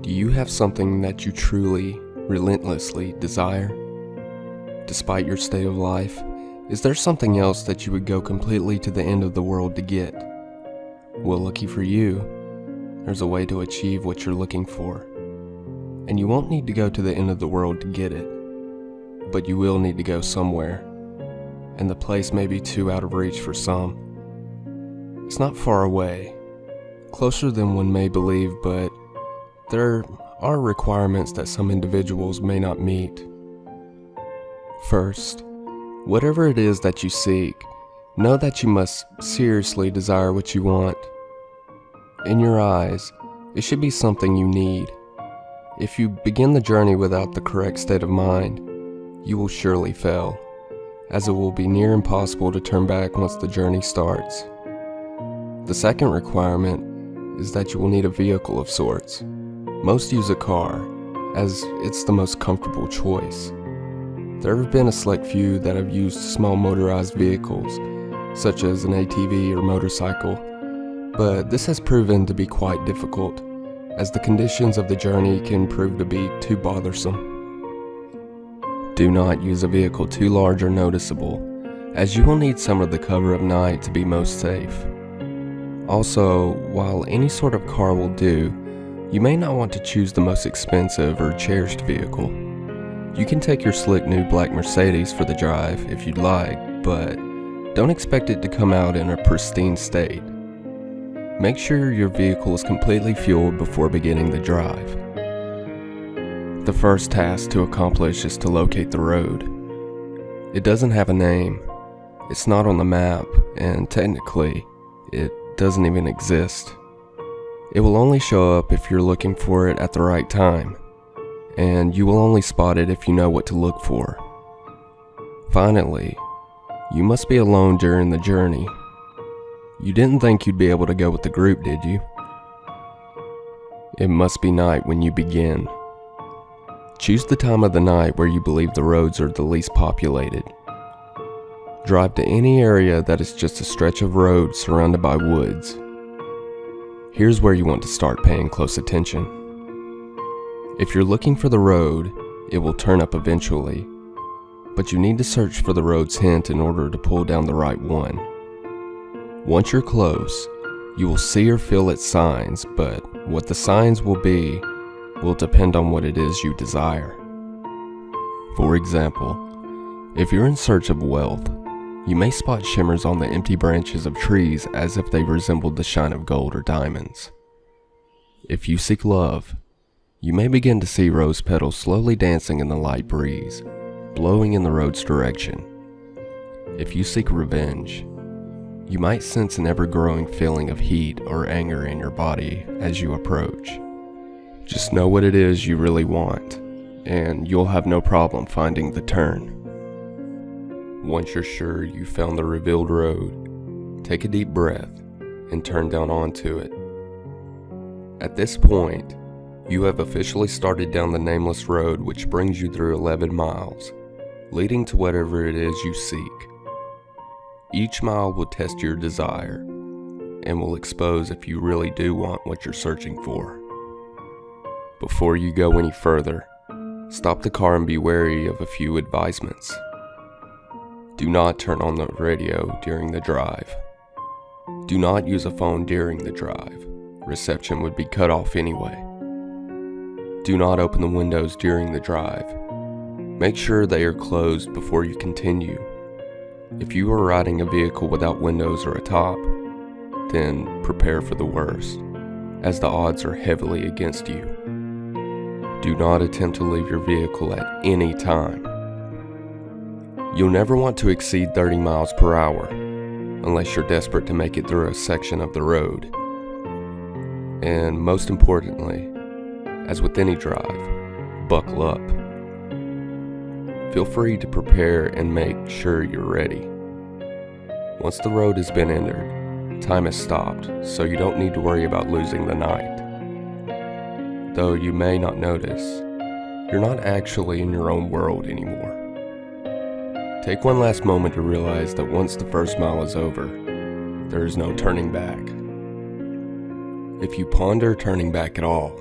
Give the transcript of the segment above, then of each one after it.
Do you have something that you truly, relentlessly desire? Despite your state of life, is there something else that you would go completely to the end of the world to get? Well, lucky for you, there's a way to achieve what you're looking for. And you won't need to go to the end of the world to get it, but you will need to go somewhere. And the place may be too out of reach for some. It's not far away, closer than one may believe, but there are requirements that some individuals may not meet. First, whatever it is that you seek, know that you must seriously desire what you want. In your eyes, it should be something you need. If you begin the journey without the correct state of mind, you will surely fail, as it will be near impossible to turn back once the journey starts. The second requirement is that you will need a vehicle of sorts. Most use a car, as it's the most comfortable choice. There have been a select few that have used small motorized vehicles, such as an ATV or motorcycle, but this has proven to be quite difficult, as the conditions of the journey can prove to be too bothersome. Do not use a vehicle too large or noticeable, as you will need some of the cover of night to be most safe. Also, while any sort of car will do, you may not want to choose the most expensive or cherished vehicle. You can take your slick new black Mercedes for the drive if you'd like, but don't expect it to come out in a pristine state. Make sure your vehicle is completely fueled before beginning the drive. The first task to accomplish is to locate the road. It doesn't have a name, it's not on the map, and technically, it doesn't even exist. It will only show up if you're looking for it at the right time, and you will only spot it if you know what to look for. Finally, you must be alone during the journey. You didn't think you'd be able to go with the group, did you? It must be night when you begin. Choose the time of the night where you believe the roads are the least populated. Drive to any area that is just a stretch of road surrounded by woods. Here's where you want to start paying close attention. If you're looking for the road, it will turn up eventually, but you need to search for the road's hint in order to pull down the right one. Once you're close, you will see or feel its signs, but what the signs will be will depend on what it is you desire. For example, if you're in search of wealth, you may spot shimmers on the empty branches of trees as if they resembled the shine of gold or diamonds. If you seek love, you may begin to see rose petals slowly dancing in the light breeze, blowing in the road's direction. If you seek revenge, you might sense an ever-growing feeling of heat or anger in your body as you approach. Just know what it is you really want, and you'll have no problem finding the turn. Once you're sure you found the revealed road, take a deep breath and turn down onto it. At this point, you have officially started down the nameless road, which brings you through 11 miles, leading to whatever it is you seek. Each mile will test your desire and will expose if you really do want what you're searching for. Before you go any further, stop the car and be wary of a few advisements. Do not turn on the radio during the drive. Do not use a phone during the drive. Reception would be cut off anyway. Do not open the windows during the drive. Make sure they are closed before you continue. If you are riding a vehicle without windows or a top, then prepare for the worst, as the odds are heavily against you. Do not attempt to leave your vehicle at any time. You'll never want to exceed 30 miles per hour, unless you're desperate to make it through a section of the road. And most importantly, as with any drive, buckle up. Feel free to prepare and make sure you're ready. Once the road has been entered, time has stopped, so you don't need to worry about losing the night. Though you may not notice, you're not actually in your own world anymore. Take one last moment to realize that once the first mile is over, there is no turning back. If you ponder turning back at all,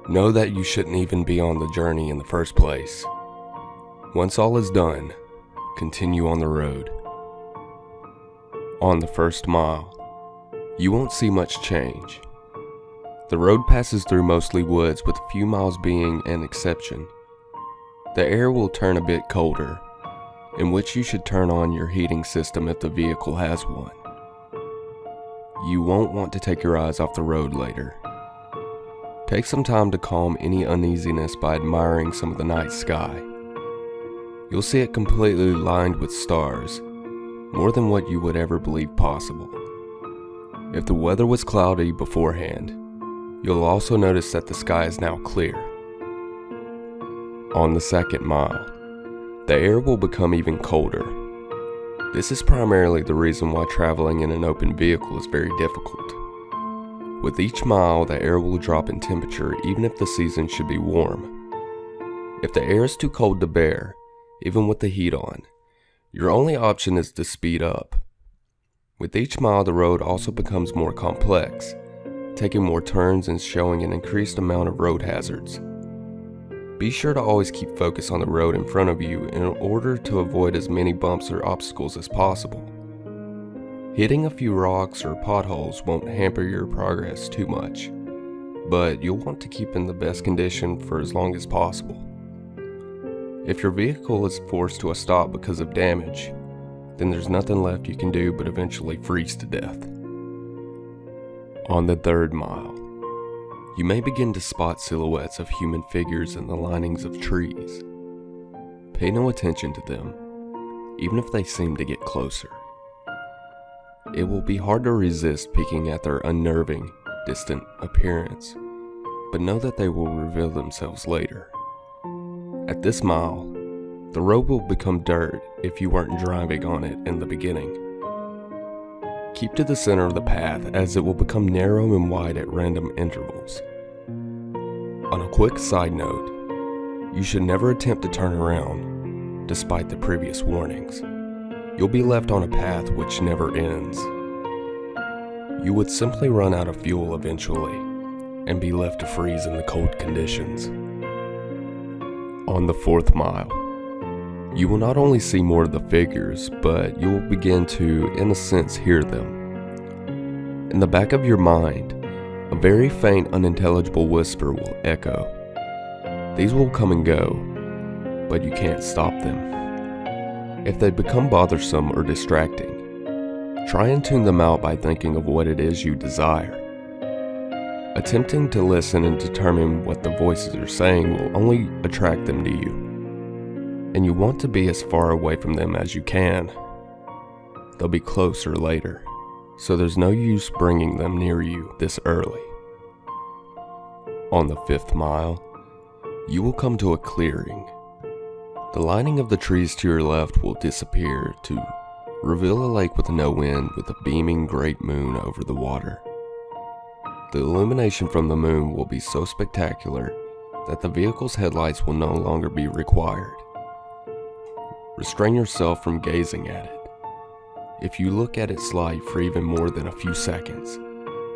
know that you shouldn't even be on the journey in the first place. Once all is done, continue on the road. On the first mile, you won't see much change. The road passes through mostly woods, with a few miles being an exception. The air will turn a bit colder, in which you should turn on your heating system if the vehicle has one. You won't want to take your eyes off the road later. Take some time to calm any uneasiness by admiring some of the night sky. You'll see it completely lined with stars, more than what you would ever believe possible. If the weather was cloudy beforehand, you'll also notice that the sky is now clear. On the second mile, the air will become even colder. This is primarily the reason why traveling in an open vehicle is very difficult. With each mile, the air will drop in temperature even if the season should be warm. If the air is too cold to bear, even with the heat on, your only option is to speed up. With each mile, the road also becomes more complex, taking more turns and showing an increased amount of road hazards. Be sure to always keep focus on the road in front of you in order to avoid as many bumps or obstacles as possible. Hitting a few rocks or potholes won't hamper your progress too much, but you'll want to keep in the best condition for as long as possible. If your vehicle is forced to a stop because of damage, then there's nothing left you can do but eventually freeze to death. On the third mile, you may begin to spot silhouettes of human figures in the linings of trees. Pay no attention to them, even if they seem to get closer. It will be hard to resist peeking at their unnerving, distant appearance, but know that they will reveal themselves later. At this mile, the road will become dirt if you weren't driving on it in the beginning. Keep to the center of the path, as it will become narrow and wide at random intervals. On a quick side note, you should never attempt to turn around, despite the previous warnings. You'll be left on a path which never ends. You would simply run out of fuel eventually, and be left to freeze in the cold conditions. On the fourth mile, you will not only see more of the figures, but you will begin to, in a sense, hear them. In the back of your mind, a very faint, unintelligible whisper will echo. These will come and go, but you can't stop them. If they become bothersome or distracting, try and tune them out by thinking of what it is you desire. Attempting to listen and determine what the voices are saying will only attract them to you, and you want to be as far away from them as you can. They'll be closer later, so there's no use bringing them near you this early. On the fifth mile, you will come to a clearing. The lining of the trees to your left will disappear to reveal a lake with no wind, with a beaming great moon over the water. The illumination from the moon will be so spectacular that the vehicle's headlights will no longer be required. Restrain yourself from gazing at it. If you look at its light for even more than a few seconds,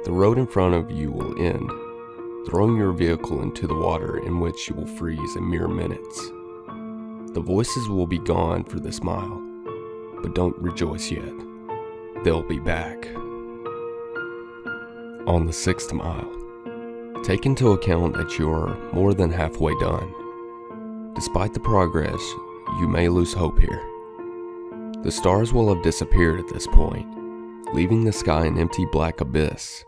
the road in front of you will end, throwing your vehicle into the water, in which you will freeze in mere minutes. The voices will be gone for this mile, but don't rejoice yet. They'll be back. On the sixth mile, take into account that you're more than halfway done. Despite the progress, you may lose hope here. The stars will have disappeared at this point, leaving the sky an empty black abyss.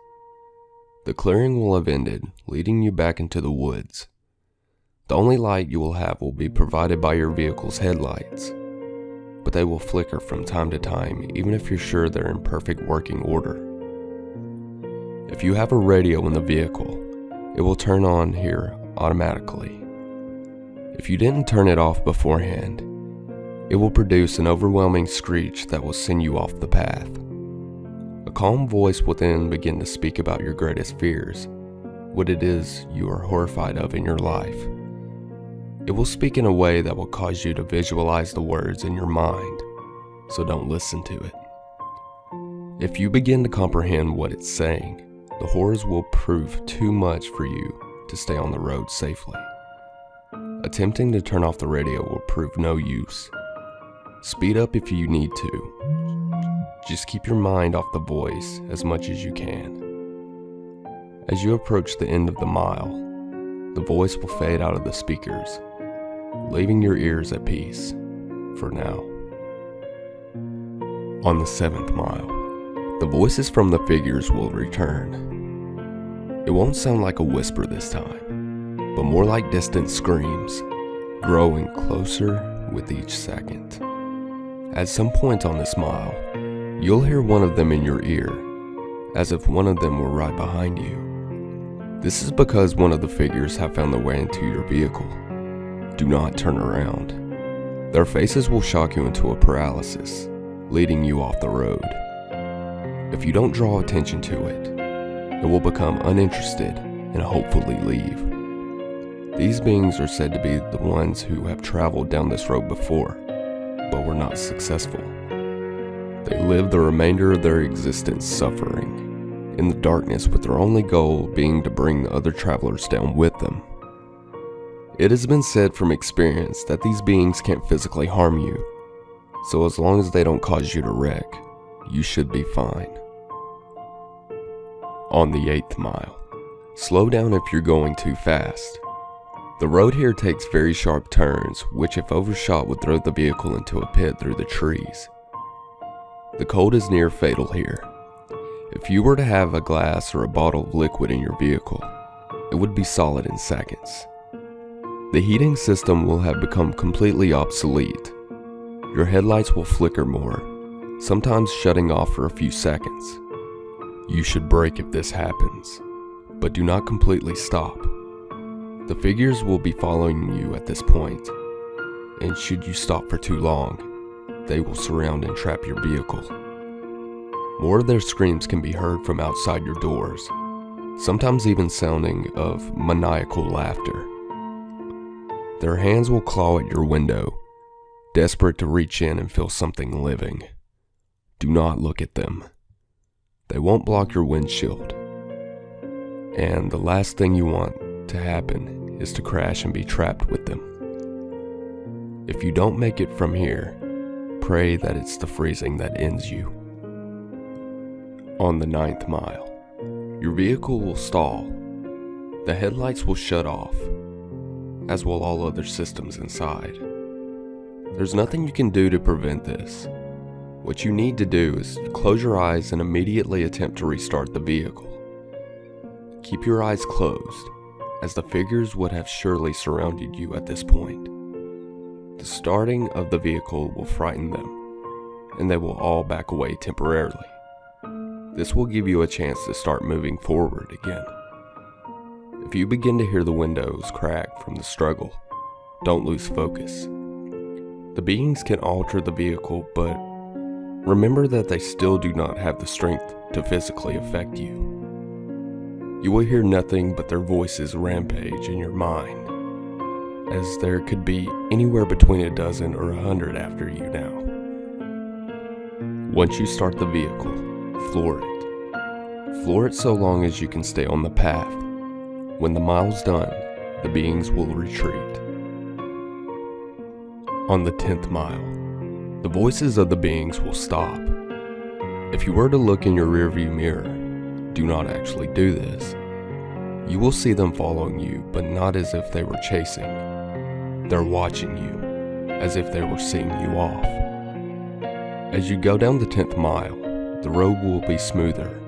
The clearing will have ended, leading you back into the woods. The only light you will have will be provided by your vehicle's headlights, but they will flicker from time to time, even if you're sure they're in perfect working order. If you have a radio in the vehicle, it will turn on here automatically. If you didn't turn it off beforehand, it will produce an overwhelming screech that will send you off the path. A calm voice will then begin to speak about your greatest fears, what it is you are horrified of in your life. It will speak in a way that will cause you to visualize the words in your mind, so don't listen to it. If you begin to comprehend what it's saying, the horrors will prove too much for you to stay on the road safely. Attempting to turn off the radio will prove no use. Speed up if you need to. Just keep your mind off the voice as much as you can. As you approach the end of the mile, the voice will fade out of the speakers, leaving your ears at peace, for now. On the 7th mile, the voices from the figures will return. It won't sound like a whisper this time, but more like distant screams, growing closer with each second. At some point on this mile, you'll hear one of them in your ear, as if one of them were right behind you. This is because one of the figures have found their way into your vehicle. Do not turn around. Their faces will shock you into a paralysis, leading you off the road. If you don't draw attention to it, it will become uninterested and hopefully leave. These beings are said to be the ones who have traveled down this road before, but were not successful. They live the remainder of their existence suffering in the darkness, with their only goal being to bring the other travelers down with them. It has been said from experience that these beings can't physically harm you, so as long as they don't cause you to wreck, you should be fine. On the 8th mile, slow down if you're going too fast. The road here takes very sharp turns, which if overshot would throw the vehicle into a pit through the trees. The cold is near fatal here. If you were to have a glass or a bottle of liquid in your vehicle, it would be solid in seconds. The heating system will have become completely obsolete. Your headlights will flicker more, sometimes shutting off for a few seconds. You should brake if this happens, but do not completely stop. The figures will be following you at this point, and should you stop for too long, they will surround and trap your vehicle. More of their screams can be heard from outside your doors, sometimes even sounding of maniacal laughter. Their hands will claw at your window, desperate to reach in and feel something living. Do not look at them. They won't block your windshield. And the last thing you want to happen is to crash and be trapped with them. If you don't make it from here, pray that it's the freezing that ends you. On the 9th mile, your vehicle will stall. The headlights will shut off, as will all other systems inside. There's nothing you can do to prevent this. What you need to do is close your eyes and immediately attempt to restart the vehicle. Keep your eyes closed, as the figures would have surely surrounded you at this point. The starting of the vehicle will frighten them, and they will all back away temporarily. This will give you a chance to start moving forward again. If you begin to hear the windows crack from the struggle, don't lose focus. The beings can alter the vehicle, but remember that they still do not have the strength to physically affect you. You will hear nothing but their voices rampage in your mind, as there could be anywhere between a dozen or 100 after you now. Once you start the vehicle, floor it. Floor it so long as you can stay on the path. When the mile's done, the beings will retreat. On the 10th mile, the voices of the beings will stop. If you were to look in your rearview mirror, do not actually do this. You will see them following you, but not as if they were chasing. They're watching you, as if they were seeing you off. As you go down the 10th mile, the road will be smoother,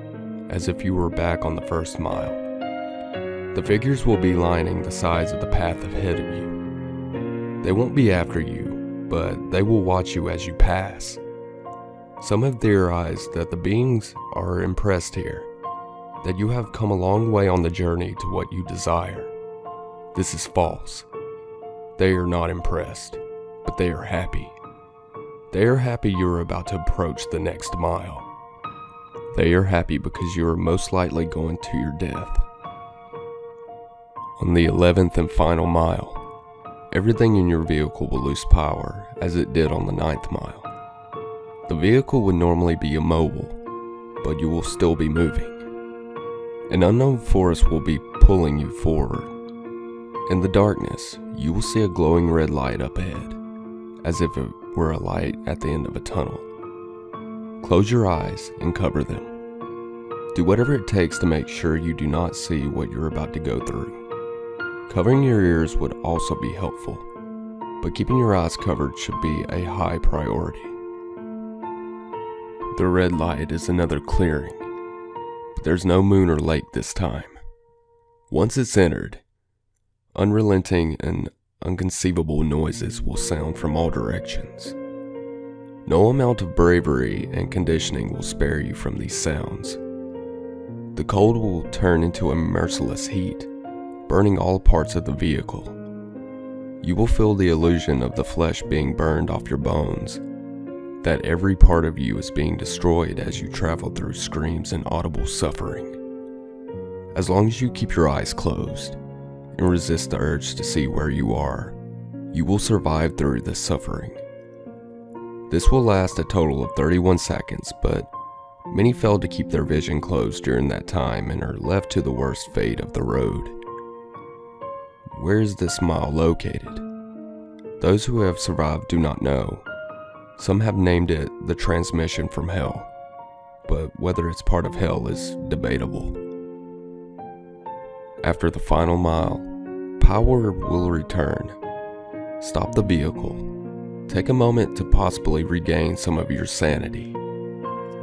as if you were back on the 1st mile. The figures will be lining the sides of the path ahead of you. They won't be after you, but they will watch you as you pass. Some have theorized that the beings are impressed here, that you have come a long way on the journey to what you desire. This is false. They are not impressed, but they are happy. They are happy you are about to approach the next mile. They are happy because you are most likely going to your death. On the 11th and final mile, everything in your vehicle will lose power as it did on the 9th mile. The vehicle would normally be immobile, but you will still be moving. An unknown force will be pulling you forward. In the darkness, you will see a glowing red light up ahead, as if it were a light at the end of a tunnel. Close your eyes and cover them. Do whatever it takes to make sure you do not see what you're about to go through. Covering your ears would also be helpful, but keeping your eyes covered should be a high priority. The red light is another clearing, but there's no moon or lake this time. Once it's entered, unrelenting and inconceivable noises will sound from all directions. No amount of bravery and conditioning will spare you from these sounds. The cold will turn into a merciless heat, burning all parts of the vehicle. You will feel the illusion of the flesh being burned off your bones, that every part of you is being destroyed as you travel through screams and audible suffering. As long as you keep your eyes closed and resist the urge to see where you are, you will survive through this suffering. This will last a total of 31 seconds, but many fail to keep their vision closed during that time and are left to the worst fate of the road. Where is this mile located? Those who have survived do not know. Some have named it the transmission from hell, but whether it's part of hell is debatable. After the final mile, power will return. Stop the vehicle. Take a moment to possibly regain some of your sanity.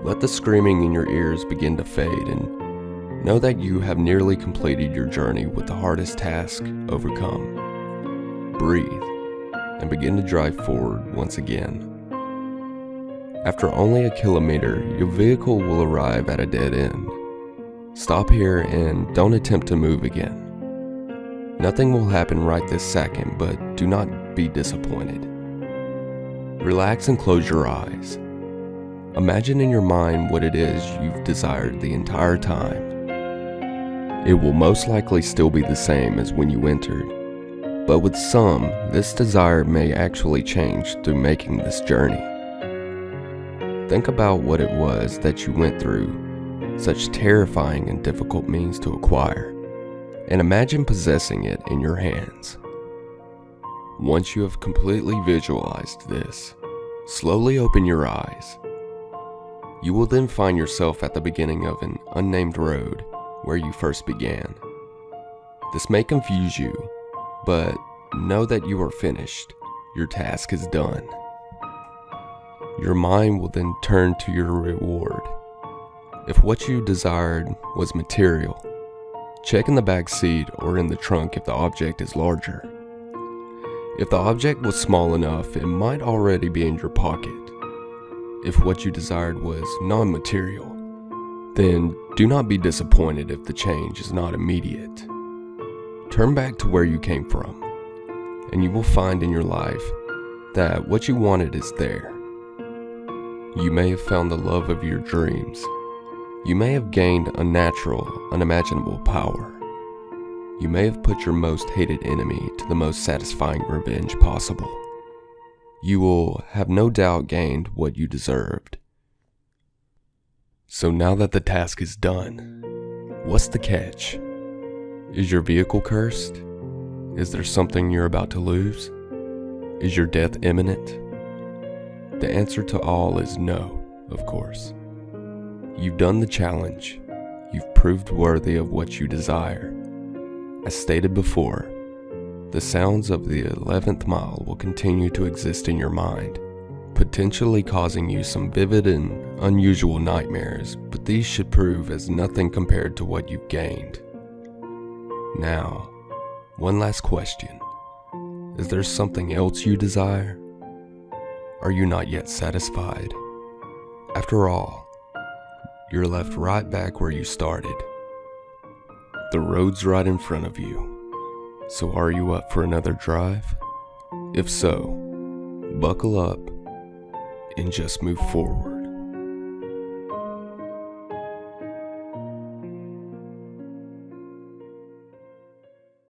Let the screaming in your ears begin to fade and know that you have nearly completed your journey with the hardest task overcome. Breathe and begin to drive forward once again. After only a kilometer, your vehicle will arrive at a dead end. Stop here and don't attempt to move again. Nothing will happen right this second, but do not be disappointed. Relax and close your eyes. Imagine in your mind what it is you've desired the entire time. It will most likely still be the same as when you entered, but with some, this desire may actually change through making this journey. Think about what it was that you went through such terrifying and difficult means to acquire, and imagine possessing it in your hands. Once you have completely visualized this, slowly open your eyes. You will then find yourself at the beginning of an unnamed road where you first began. This may confuse you, but know that you are finished. Your task is done. Your mind will then turn to your reward. If what you desired was material, check in the back seat or in the trunk if the object is larger. If the object was small enough, it might already be in your pocket. If what you desired was non-material, then do not be disappointed if the change is not immediate. Turn back to where you came from, and you will find in your life that what you wanted is there. You may have found the love of your dreams. You may have gained unnatural, unimaginable power. You may have put your most hated enemy to the most satisfying revenge possible. You will have no doubt gained what you deserved. So now that the task is done, what's the catch? Is your vehicle cursed? Is there something you're about to lose? Is your death imminent? The answer to all is no, of course. You've done the challenge. You've proved worthy of what you desire. As stated before, the sounds of the 11th mile will continue to exist in your mind, potentially causing you some vivid and unusual nightmares, but these should prove as nothing compared to what you've gained. Now, one last question. Is there something else you desire? Are you not yet satisfied? After all, you're left right back where you started. The road's right in front of you. So are you up for another drive? If so, buckle up and just move forward.